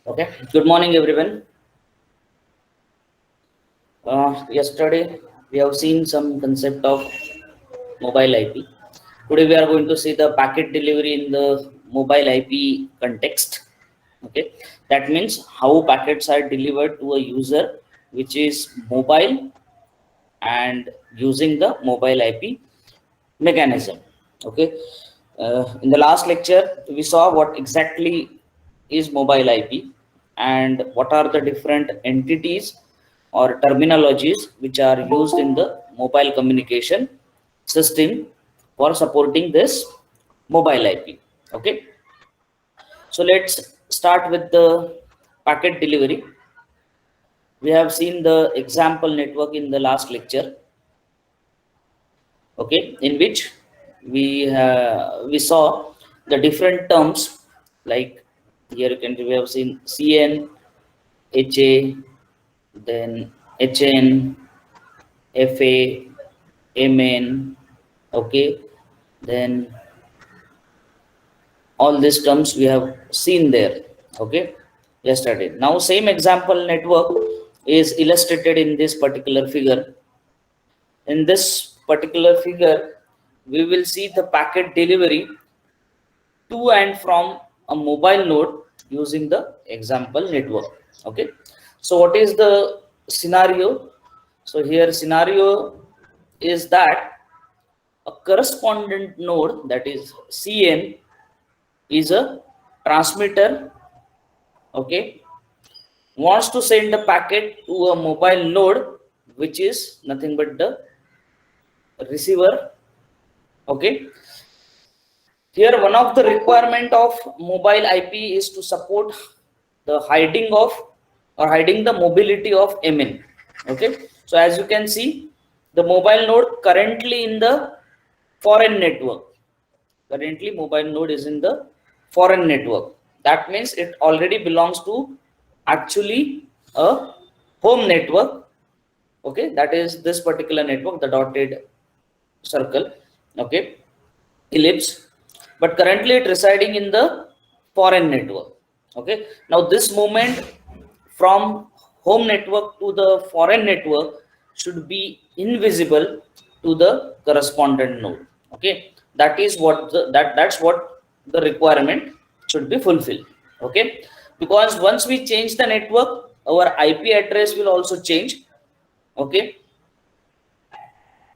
Okay, good morning everyone. Yesterday we have seen some concept of mobile IP. Today we are going to see the packet delivery in the mobile IP context. Okay, that means how packets are delivered to a user which is mobile and using the mobile IP mechanism. Okay, in the last lecture we saw what exactly is mobile IP and what are the different entities or terminologies which are used in the mobile communication system for supporting this mobile IP. Okay, so let's start with the packet delivery. We have seen the example network in the last lecture. Okay, in which we saw the different terms, like here you can we have seen CN, HA, then HN, FA, MN. Okay, then all these terms we have seen there. Okay, yesterday. Now same example network is illustrated in this particular figure. In this particular figure we will see the packet delivery to and from a mobile node using the example network. Okay, so what is the scenario? So here scenario is that a correspondent node, that is CN, is a transmitter. Okay, wants to send a packet to a mobile node which is nothing but the receiver. Okay, here, one of the requirement of mobile IP is to support the hiding of or hiding the mobility of MN. Okay, so as you can see, the mobile node currently in the foreign network. Currently, mobile node is in the foreign network. That means it already belongs to actually a home network. Okay, that is this particular network, the dotted circle. Okay, ellipse, but currently it residing in the foreign network. Okay, now this movement from home network to the foreign network should be invisible to the correspondent node. Okay, that is what that's what the requirement should be fulfilled. Okay, because once we change the network, our IP address will also change. Okay,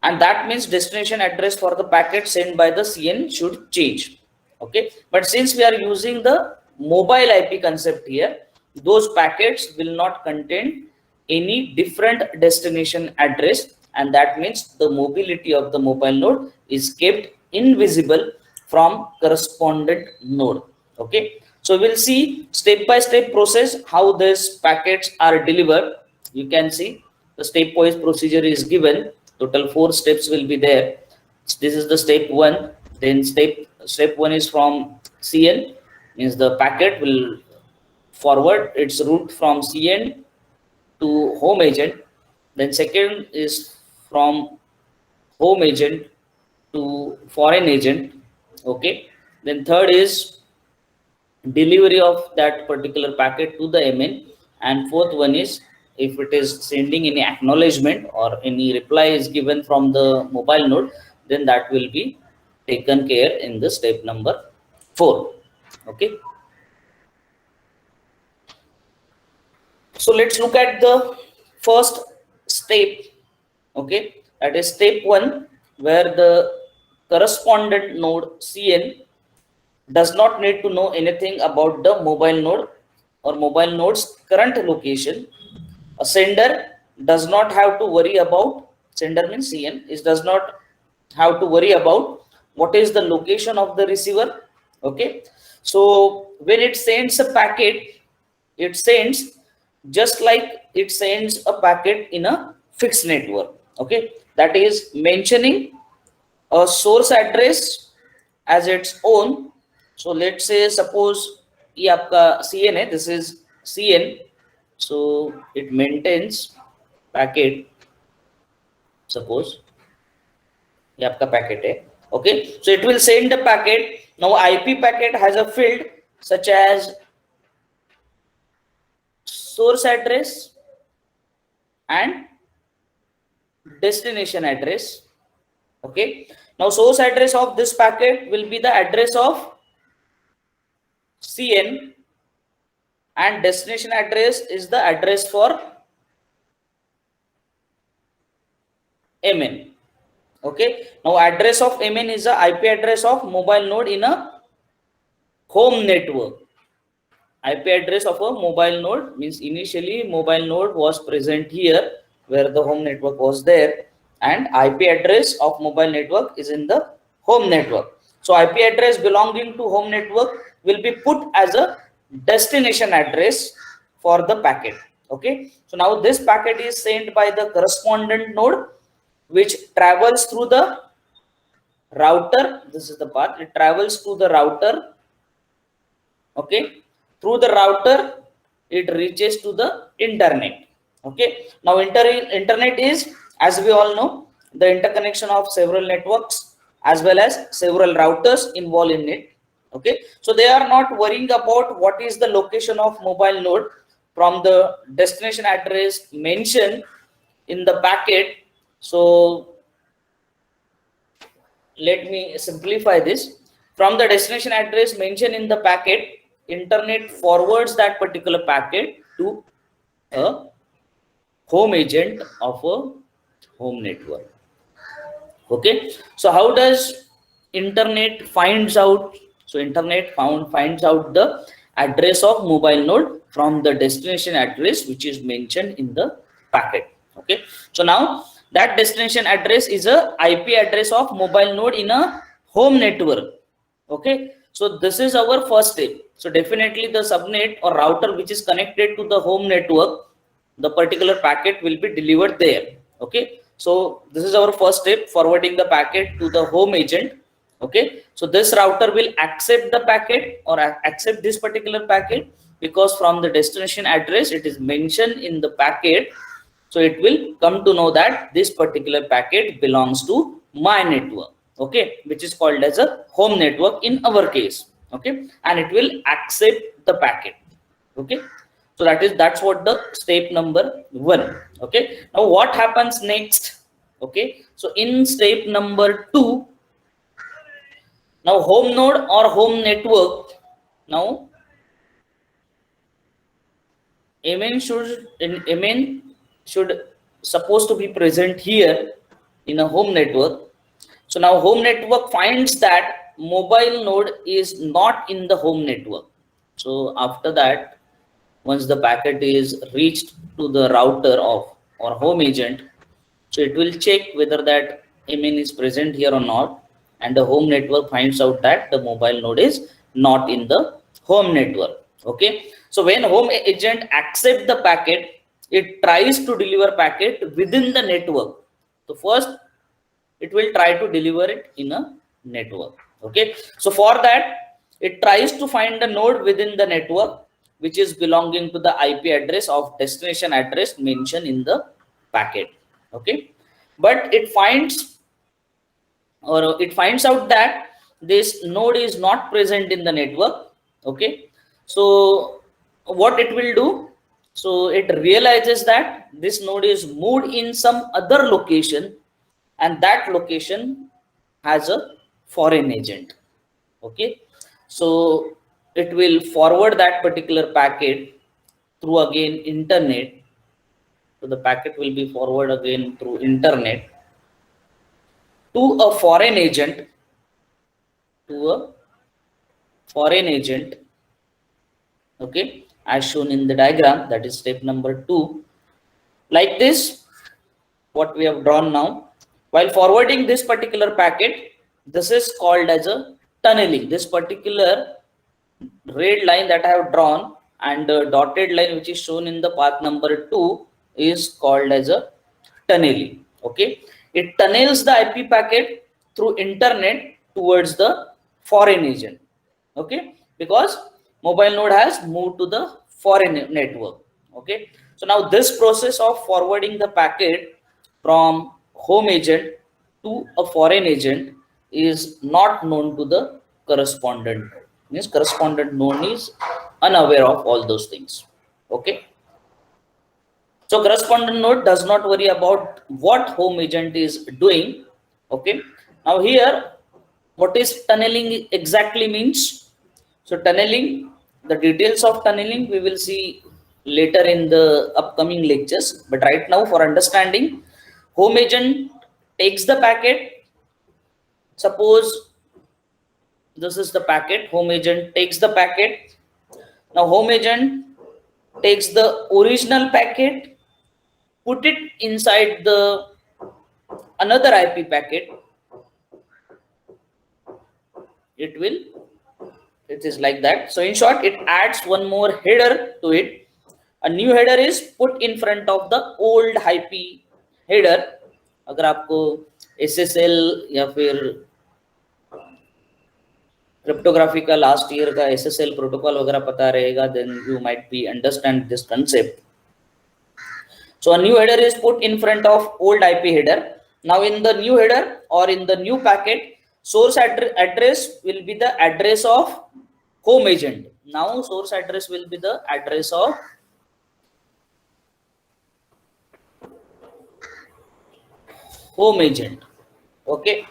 and that means destination address for the packet sent by the CN should change. Okay, but since we are using the mobile IP concept here, those packets will not contain any different destination address, and that means the mobility of the mobile node is kept invisible from correspondent node. Okay, so we'll see step by step process how these packets are delivered. You can see the stepwise procedure is given. Total 4 steps will be there. This is the step 1. Then step 1 is from CN, means the packet will forward its route from CN to home agent. Then second is from home agent to foreign agent. Okay, then third is delivery of that particular packet to the MN, and fourth one is if it is sending any acknowledgement or any reply is given from the mobile node, then that will be taken care in the step number 4. Okay, so let's look at the first step. Okay, that is step 1, where the correspondent node CN does not need to know anything about the mobile node or mobile node's current location. A sender does not have to worry about, sender means CN, is does not have to worry about what is the location of the receiver. Okay, so when it sends a packet, it sends just like it sends a packet in a fixed network. Okay, that is mentioning a source address as its own. So let's say suppose ये आपका CN है, this is CN, so it maintains packet, suppose ये आपका packet है. Okay, so it will send the packet. Now IP packet has a field such as source address and destination address. Okay, now source address of this packet will be the address of CN, and destination address is the address for MN. Okay, now address of MN is the IP address of mobile node in a home network. IP address of a mobile node means initially mobile node was present here where the home network was there, and IP address of mobile network is in the home network. So IP address belonging to home network will be put as a destination address for the packet. Okay, so now this packet is sent by the correspondent node, which travels through the router. This is the part, it travels to the router. Okay, through the router it reaches to the internet. Okay, now internet is, as we all know, the interconnection of several networks as well as several routers involved in it. Okay, so they are not worrying about what is the location of mobile node from the destination address mentioned in the packet. So let me simplify this. From the destination address mentioned in the packet, internet forwards that particular packet to a home agent of a home network. Okay, so how does internet finds out? So internet finds out the address of mobile node from the destination address which is mentioned in the packet. Okay, so now that destination address is a IP address of mobile node in a home network. Okay, so this is our first step. So definitely the subnet or router which is connected to the home network, the particular packet will be delivered there. Okay, so this is our first step, forwarding the packet to the home agent. Okay, so this router will accept the packet or accept this particular packet because from the destination address it is mentioned in the packet. So it will come to know that this particular packet belongs to my network. Okay, which is called as a home network in our case. Okay, and it will accept the packet. Okay, so that's what the step number 1. Okay, now what happens next? Okay, so in step number 2, now home node or home network, now MN should supposed to be present here in a home network. So now home network finds that mobile node is not in the home network. So after that, once the packet is reached to the router of or home agent, so it will check whether that MN is present here or not, and the home network finds out that the mobile node is not in the home network. Okay, so when home agent accepts the packet, it tries to deliver packet within the network. So first it will try to deliver it in a network. Okay, so for that it tries to find the node within the network which is belonging to the IP address of destination address mentioned in the packet. Okay, but it finds out that this node is not present in the network. Okay, so what it will do, so it realizes that this node is moved in some other location, and that location has a foreign agent. Okay, so it will forward that particular packet through again internet. So the packet will be forwarded again through internet to a foreign agent, to a foreign agent. Okay, as shown in the diagram, that is step number 2. Like this, what we have drawn now. While forwarding this particular packet, this is called as a tunneling. This particular red line that I have drawn and the dotted line which is shown in the path number 2 is called as a tunneling. Okay, it tunnels the IP packet through internet towards the foreign agent. Okay, because mobile node has moved to the foreign network. Okay, so now this process of forwarding the packet from home agent to a foreign agent is not known to the correspondent node. Means correspondent node is unaware of all those things. Okay, So correspondent node does not worry about what home agent is doing. Okay, now here what is tunneling exactly means. So tunneling, the details of tunneling we will see later in the upcoming lectures, but right now for understanding, home agent takes the packet. Suppose this is the packet, home agent takes the packet. Now home agent takes the original packet, put it inside the another IP packet. It is like that. So in short, it adds one more header to it. A new header is put in front of the old IP header. अगर आपको SSL या फिर cryptography का last year का SSL protocol वगैरह पता रहेगा, then you might be understand this concept. So a new header is put in front of old IP header. Now in the new header or in the new packet, source address will be the address of home agent. Now source address will be the address of home agent. Okay.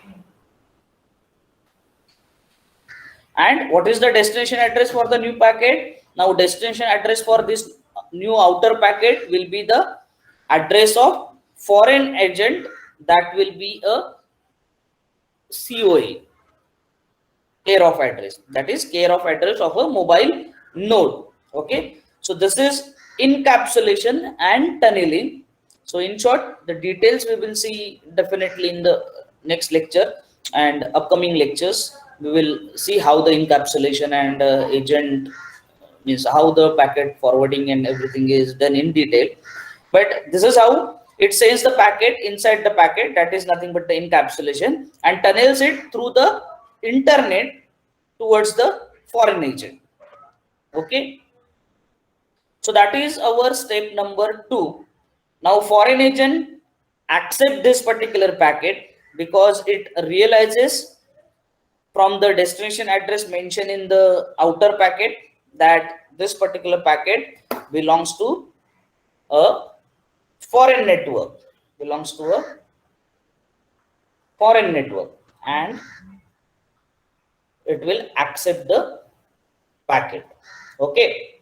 And what is the destination address for the new packet? Now destination address for this new outer packet will be the address of foreign agent, that will be a COA, care of address, that is care of address of a mobile node. Okay, so this is encapsulation and tunneling. So in short, the details we will see definitely in the next lecture and upcoming lectures. We will see how the encapsulation and agent means how the packet forwarding and everything is done in detail. But this is how it sends the packet inside the packet, that is nothing but the encapsulation, and tunnels it through the internet towards the foreign agent. Okay, so that is our step number 2. Now foreign agent accept this particular packet because it realizes from the destination address mentioned in the outer packet that this particular packet belongs to a foreign network, and it will accept the packet. Okay,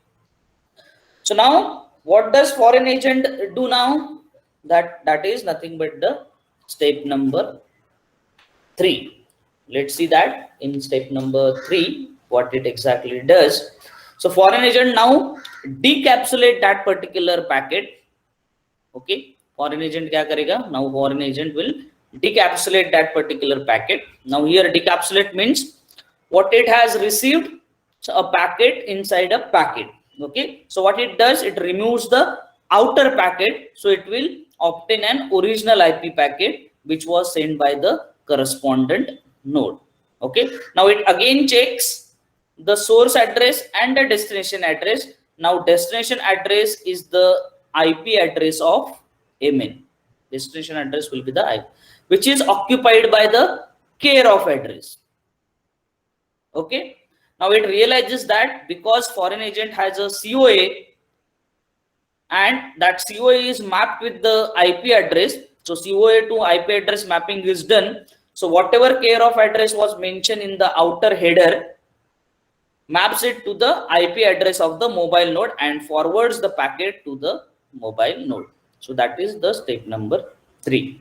so now what does foreign agent do now? That is nothing but the step number 3. Let's see that in step number 3 what it exactly does. So foreign agent now decapsulate that particular packet. Okay, foreign agent kya karega? Now foreign agent will decapsulate that particular packet. Now here decapsulate means what it has received, so a packet inside a packet. Okay, so what it does, it removes the outer packet, so it will obtain an original IP packet which was sent by the correspondent node. Okay, now it again checks the source address and the destination address. Now destination address is the IP address of MN. Destination address will be the IP, which is occupied by the care of address. Okay, now it realizes that because foreign agent has a COA and that COA is mapped with the IP address, so COA to IP address mapping is done. So whatever care of address was mentioned in the outer header maps it to the IP address of the mobile node and forwards the packet to the mobile node. So that is the step number 3.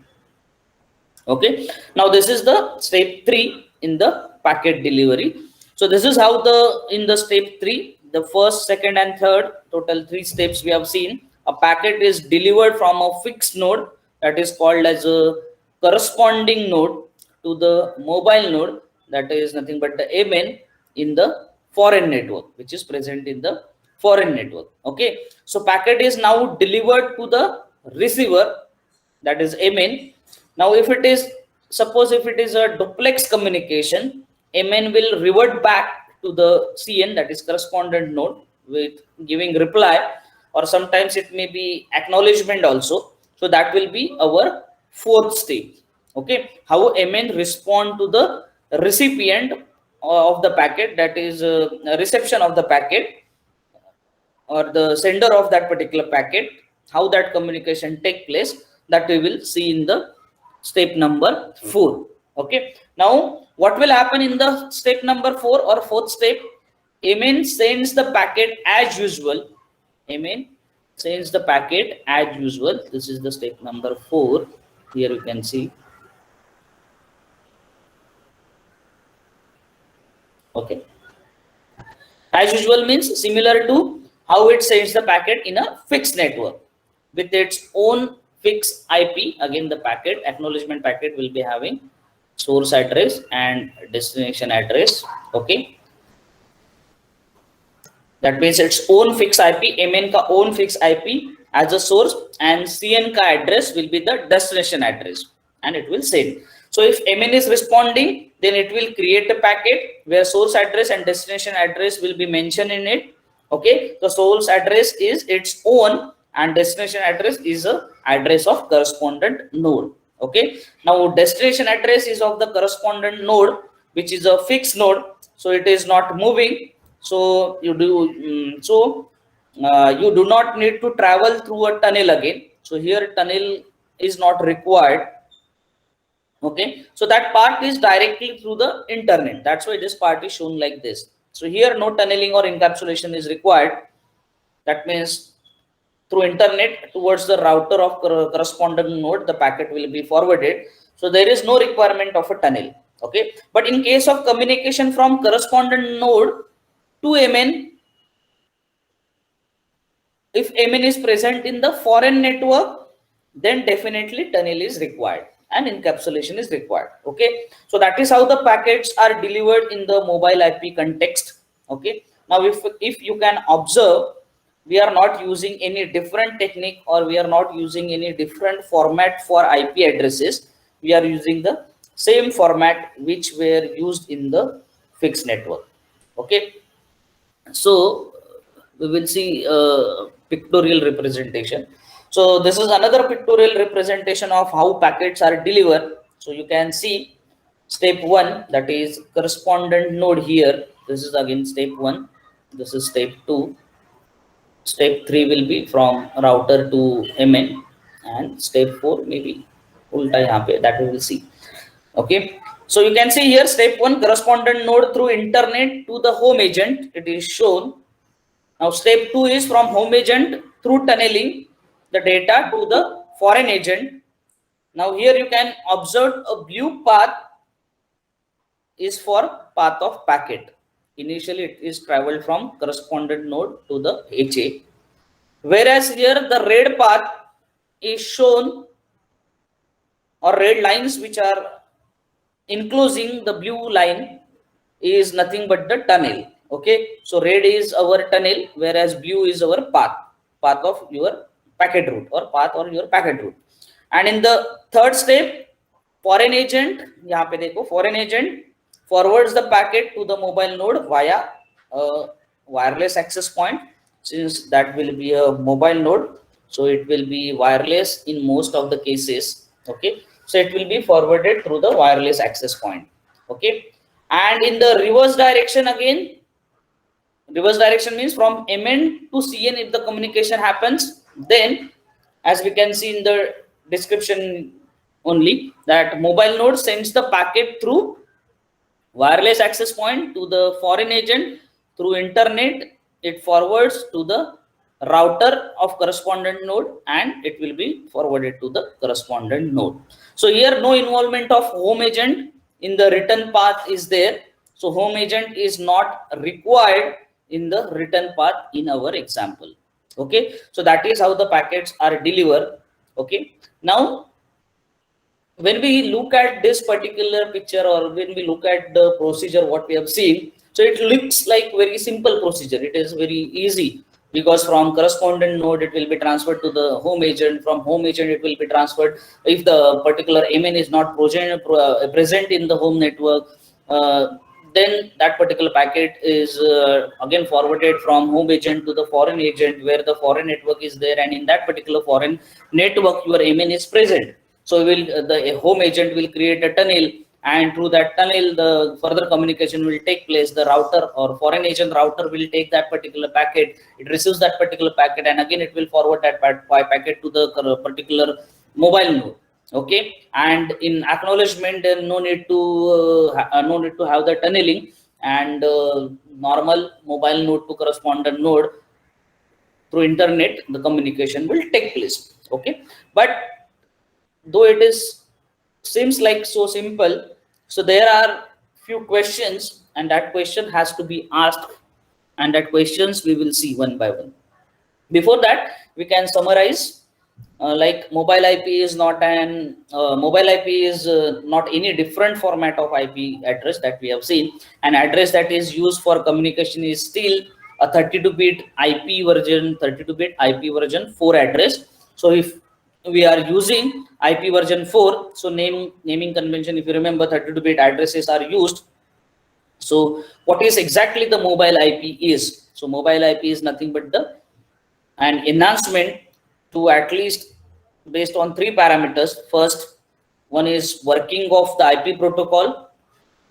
Okay, now this is the step 3 in the packet delivery. So this is how in the step 3, the first, second and third, total 3 steps we have seen. A packet is delivered from a fixed node, that is called as a corresponding node, to the mobile node, that is nothing but the MN in the foreign network, which is present in the foreign network. Okay, so packet is now delivered to the receiver, that is MN. Now if it is, suppose if it is a duplex communication, MN will revert back to the CN, that is correspondent node, with giving reply, or sometimes it may be acknowledgement also. So that will be our 4th step. Okay, how MN respond to the recipient of the packet, that is reception of the packet, or the sender of that particular packet. how that communication take place, that we will see in the step number 4. Okay, now what will happen in the step number 4 or fourth step? MN sends the packet as usual. MN sends the packet as usual. This is the step number 4. Here you can see. Okay, as usual means similar to how it sends the packet in a fixed network with its own fixed IP. Again, the packet acknowledgement packet will be having source address and destination address. Okay, that means its own fixed IP, MN ka own fixed IP as a source, and CN ka address will be the destination address, and it will send. So if MN is responding, then it will create a packet where source address and destination address will be mentioned in it. Okay, the source address is its own and destination address is a address of correspondent node. Okay, now destination address is of the correspondent node, which is a fixed node, so it is not moving. So you do you do not need to travel through a tunnel again. So here tunnel is not required. Okay, so that part is directly through the internet. That's why this part is shown like this. So here no tunneling or encapsulation is required. That means through internet towards the router of correspondent node, the packet will be forwarded. So there is no requirement of a tunnel. Okay, but in case of communication from correspondent node to MN, if MN is present in the foreign network, then definitely tunnel is required and encapsulation is required. Okay, so that is how the packets are delivered in the mobile IP context. Okay, now if you can observe, we are not using any different technique or we are not using any different format for IP addresses. We are using the same format which were used in the fixed network. Okay, so we will see pictorial representation. So this is another pictorial representation of how packets are delivered. So you can see step 1, that is correspondent node here. This is again step 1. This is step 2. Step 3 will be from router to MN, and step 4 maybe ulta yahan pe, that we will see. Okay, so you can see here step 1, correspondent node through internet to the home agent, it is shown. Now step 2 is from home agent through tunneling the data to the foreign agent. Now here you can observe a blue path is for path of packet. Initially it is traveled from correspondent node to the HA, whereas here the red path is shown, or red lines which are enclosing the blue line is nothing but the tunnel. Okay, so red is our tunnel, whereas blue is our path of your packet route or path or your packet route. And in the third step, foreign agent, yahan pe dekho, foreign agent forwards the packet to the mobile node via wireless access point. Since that will be a mobile node, so it will be wireless in most of the cases. Okay, so it will be forwarded through the wireless access point. Okay, and in the reverse direction again, reverse direction means from MN to CN if the communication happens, then as we can see in the description only, that mobile node sends the packet through wireless access point to the foreign agent. Through internet it forwards to the router of correspondent node and it will be forwarded to the correspondent node. So here no involvement of home agent in the return path is there. So home agent is not required in the return path in our example. Okay, so that is how the packets are delivered. Okay, now when we look at this particular picture or when we look at the procedure what we have seen, so it looks like very simple procedure. It is very easy because from correspondent node it will be transferred to the home agent. From home agent it will be transferred, if the particular MN is not present in the home network, then that particular packet is again forwarded from home agent to the foreign agent where the foreign network is there, and in that particular foreign network your MN is present. So the home agent will create a tunnel and through that tunnel the further communication will take place. The router or foreign agent router will take that particular packet, it receives that particular packet, and again it will forward that packet to the particular mobile node. Okay, and in acknowledgement there no need to no need to have the tunneling, and normal mobile node to correspondent node through internet the communication will take place. Okay, but though it is seems like so simple, so there are few questions and that question has to be asked, and that questions we will see one by one. Before that we can summarize, like mobile IP is not an mobile IP is not any different format of IP address that we have seen. An address that is used for communication is still a 32-bit IP version, 32-bit IP version 4 address. So if we are using IP version 4, so naming convention, if you remember, 32-bit addresses are used. So what is exactly the mobile IP is? So mobile IP is nothing but the an enhancement to at least based on 3 parameters. First one is working of the IP protocol.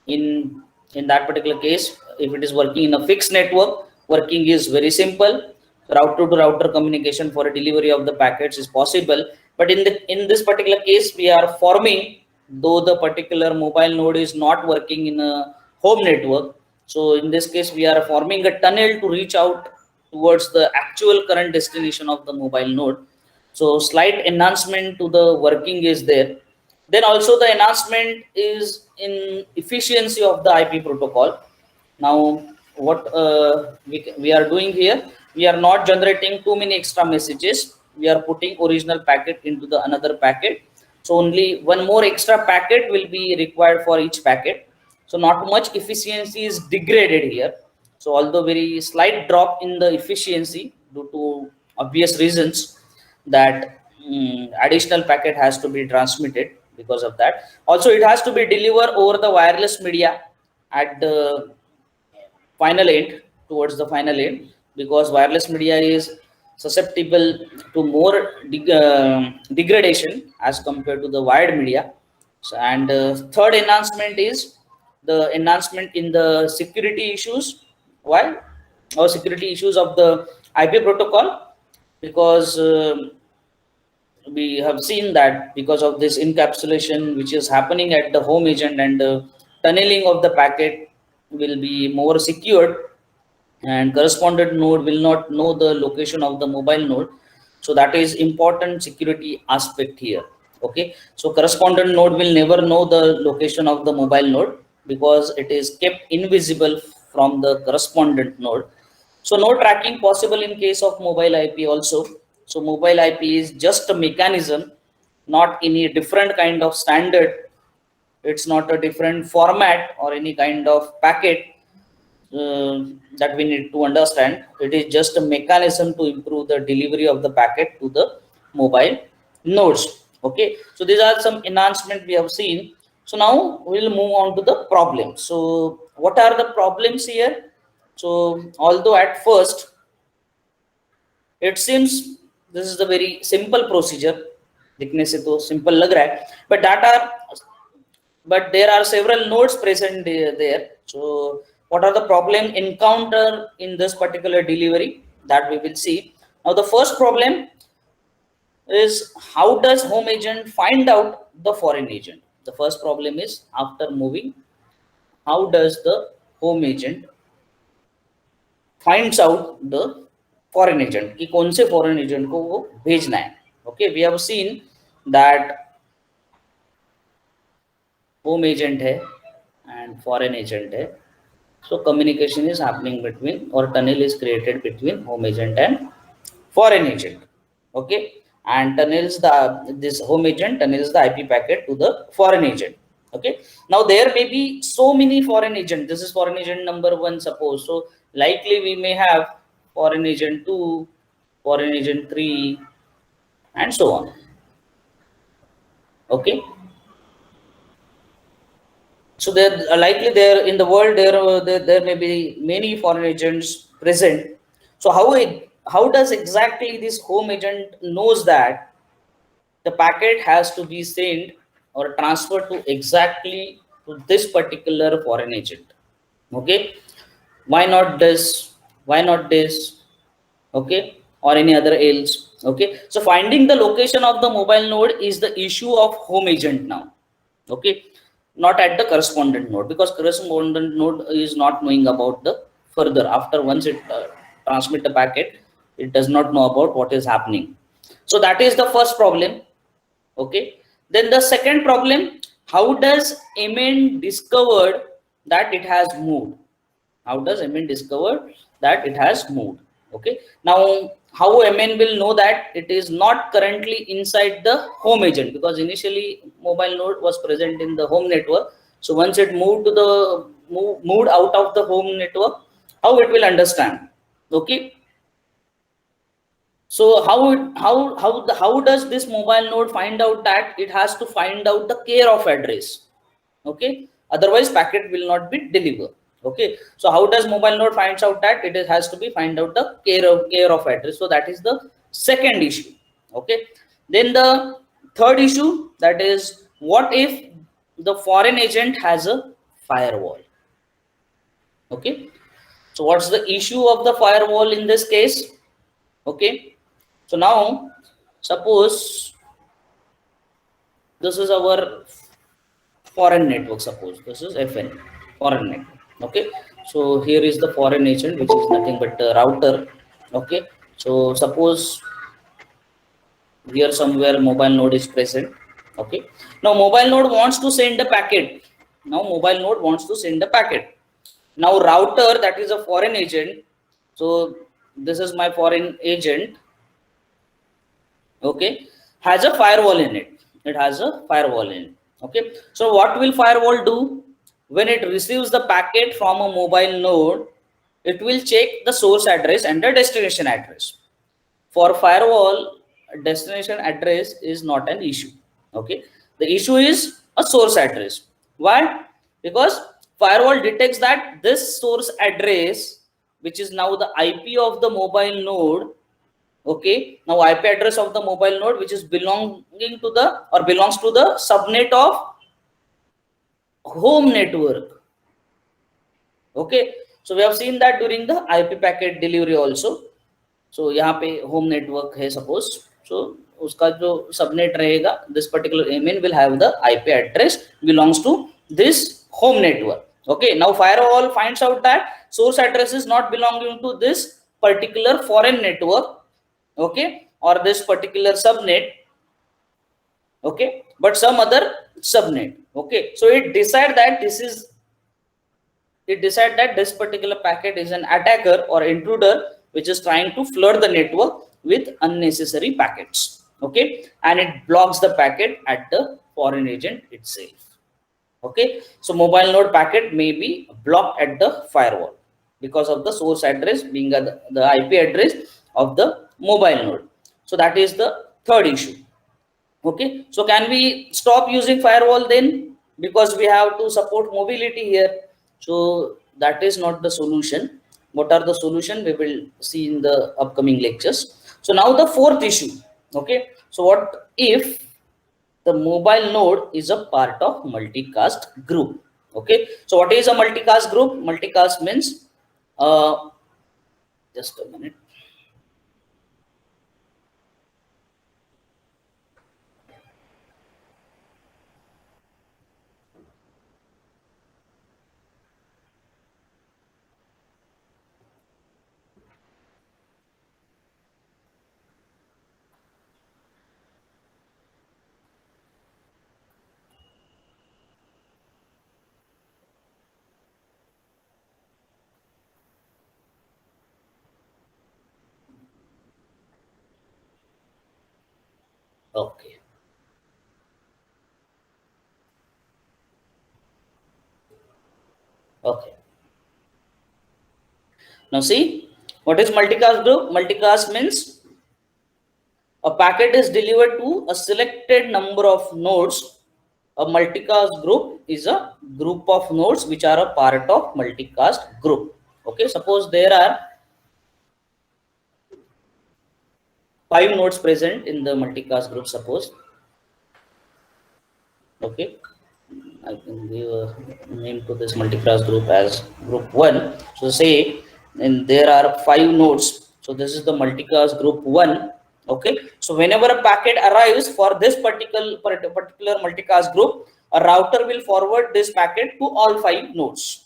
In that particular case, if it is working in a fixed network, working is very simple. Router to router communication for a delivery of the packets is possible. But in this particular case, we are forming, though the particular mobile node is not working in a home network. So in this case, we are forming a tunnel to reach out towards the actual current destination of the mobile node. So slight enhancement to the working is there. Then also the enhancement is in efficiency of the IP protocol. Now what we are doing here, we are not generating too many extra messages, we are putting original packet into the another packet. So only one more extra packet will be required for each packet. So not much efficiency is degraded here. So although very slight drop in the efficiency due to obvious reasons, that additional packet has to be transmitted because of that. Also it has to be delivered over the wireless media at the final end, towards the final end, because wireless media is susceptible to more degradation as compared to the wired media. So, and third enhancement is the enhancement in the security issues. Why? Or security issues of the IP protocol, because we have seen that because of this encapsulation which is happening at the home agent, and tunneling of the packet will be more secured, and correspondent node will not know the location of the mobile node. So that is important security aspect here. Okay, so correspondent node will never know the location of the mobile node because it is kept invisible from the correspondent node. So no tracking possible in case of mobile IP also. So mobile IP is just a mechanism, not any different kind of standard. It's not a different format or any kind of packet that we need to understand. It is just a mechanism to improve the delivery of the packet to the mobile nodes. Okay, so these are some enhancement we have seen. So now we'll move on to the problems. So what are the problems here? So although at first it seems this is the very simple procedure, दिखने से तो simple लग रहा है, but there are several nodes present there. So what are the problem encounter in this particular delivery, that we will see. Now the first problem is, how does home agent find out the foreign agent? The first problem is, after moving, how does the home agent finds out the foreign agent कि कौन से foreign agent को वो भेजना है. Okay, we have seen that home agent है and foreign agent है. So communication is happening between, or tunnel is created between home agent and foreign agent. Okay, and tunnels this home agent tunnels the IP packet to the foreign agent. Okay, now there may be so many foreign agent. This is foreign agent number 1, suppose. So likely we may have foreign agent 2, foreign agent 3, and so on. Okay, so there likely there in the world there may be many foreign agents present. So how does exactly this home agent knows that the packet has to be sent or transferred to exactly to this particular foreign agent. Okay, why not this? Why not this? Okay, or any other else. Okay, so finding the location of the mobile node is the issue of home agent now. Okay, not at the correspondent node, because correspondent node is not knowing about the further. After once it transmit the packet, it does not know about what is happening. So that is the first problem. Okay, then the second problem, how does MN discovered that it has moved? How does MN discover that it has moved? Okay, now how MN will know that it is not currently inside the home agent, because initially mobile node was present in the home network. So once it moved to the moved out of the home network, how it will understand? Okay, so how does this mobile node find out that it has to find out the care of address? Okay, otherwise packet will not be delivered. Okay, so how does mobile node finds out that has to be find out the care of address? So that is the second issue. Okay, then the third issue, that is, what if the foreign agent has a firewall? Okay, so what's the issue of the firewall in this case? Okay, so now suppose this is our foreign network. Suppose this is FN, foreign network. Okay, so here is the foreign agent, which is nothing but a router. Okay, so suppose here somewhere mobile node is present. Okay, now mobile node wants to send a packet. Now mobile node wants to send a packet. Now router, that is a foreign agent. So this is my foreign agent. Okay, has a firewall in it. It has a firewall in it. Okay, so what will firewall do? When it receives the packet from a mobile node, it will check the source address and the destination address. For firewall, destination address is not an issue. Okay, the issue is a source address. Why? Because firewall detects that this source address, which is now the IP of the mobile node. Okay, now IP address of the mobile node, which is belonging to the or belongs to the subnet of home network. Okay, so we have seen that during the IP packet delivery also. So यहाँ पे home network है suppose, so उसका जो subnet रहेगा, this particular MN will have the IP address belongs to this home network. Okay, now firewall finds out that source address is not belonging to this particular foreign network, okay, or this particular subnet, okay, but some other subnet. Okay, so it decide that this particular packet is an attacker or intruder which is trying to flood the network with unnecessary packets. Okay, and it blocks the packet at the foreign agent itself. Okay, so mobile node packet may be blocked at the firewall because of the source address being the IP address of the mobile node. So that is the third issue. Okay, so can we stop using firewall then, because we have to support mobility here? So that is not the solution. What are the solution, we will see in the upcoming lectures. So now the fourth issue. Okay, so what if the mobile node is a part of multicast group? Okay, so what is a multicast group? Multicast means just a minute. Okay, okay. Now see, what is multicast group? Multicast means a packet is delivered to a selected number of nodes. A multicast group is a group of nodes which are a part of multicast group. Okay, suppose there are 5 nodes present in the multicast group, suppose. Okay, I can give a name to this multi-class group as group 1. So say, and there are 5 nodes. So this is the multi-class group 1. Okay. So whenever a packet arrives for this particular multi-class group, a router will forward this packet to all 5 nodes.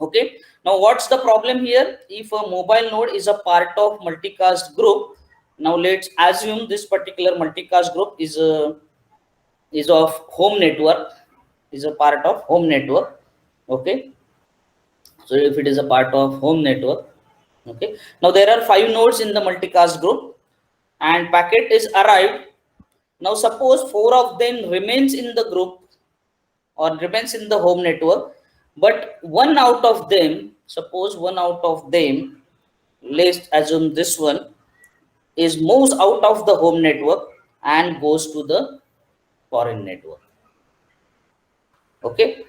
Okay. Now what's the problem here? If a mobile node is a part of multicast group, now let's assume this particular multicast group is of home network, is a part of home network. Okay. So if it is a part of home network, okay. Now there are 5 nodes in the multicast group and packet is arrived. Now suppose 4 of them remains in the group or remains in the home network, but one out of them, suppose one out of them, let's assume this one is moves out of the home network and goes to the foreign network. Okay.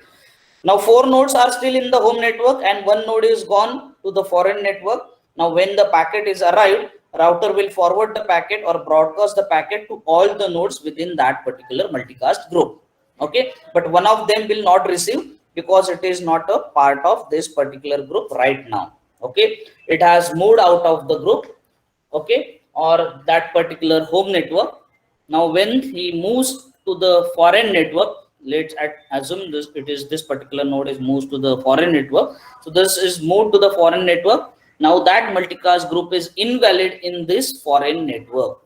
Now 4 nodes are still in the home network and one node is gone to the foreign network. Now when the packet is arrived, router will forward the packet or broadcast the packet to all the nodes within that particular multicast group. Okay, but one of them will not receive because it is not a part of this particular group right now. Okay, it has moved out of the group, okay, or that particular home network. Now when he moves to the foreign network, let's assume this, it is this particular node is moves to the foreign network. So this is moved to the foreign network. Now that multicast group is invalid in this foreign network.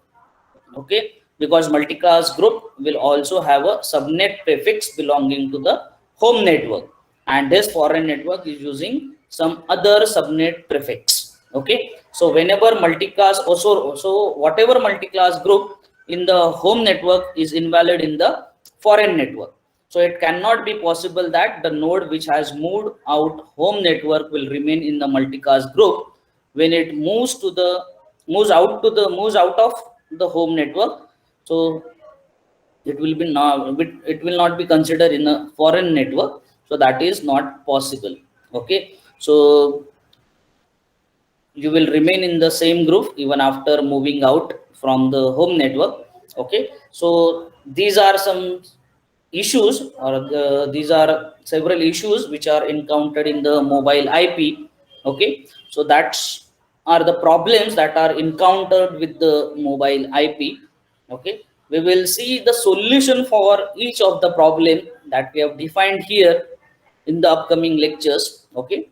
Okay, because multicast group will also have a subnet prefix belonging to the home network, and this foreign network is using some other subnet prefix. Okay, so whenever multicast also whatever multiclass group in the home network is invalid in the foreign network, so it cannot be possible that the node which has moved out home network will remain in the multicast group when it moves out of the home network. So it will be not, it will not be considered in a foreign network, so that is not possible. Okay, so you will remain in the same group even after moving out from the home network. Okay, so these are some issues, or these are several issues which are encountered in the mobile IP. Okay, so that's are the problems that are encountered with the mobile IP. Okay, we will see the solution for each of the problem that we have defined here in the upcoming lectures. Okay,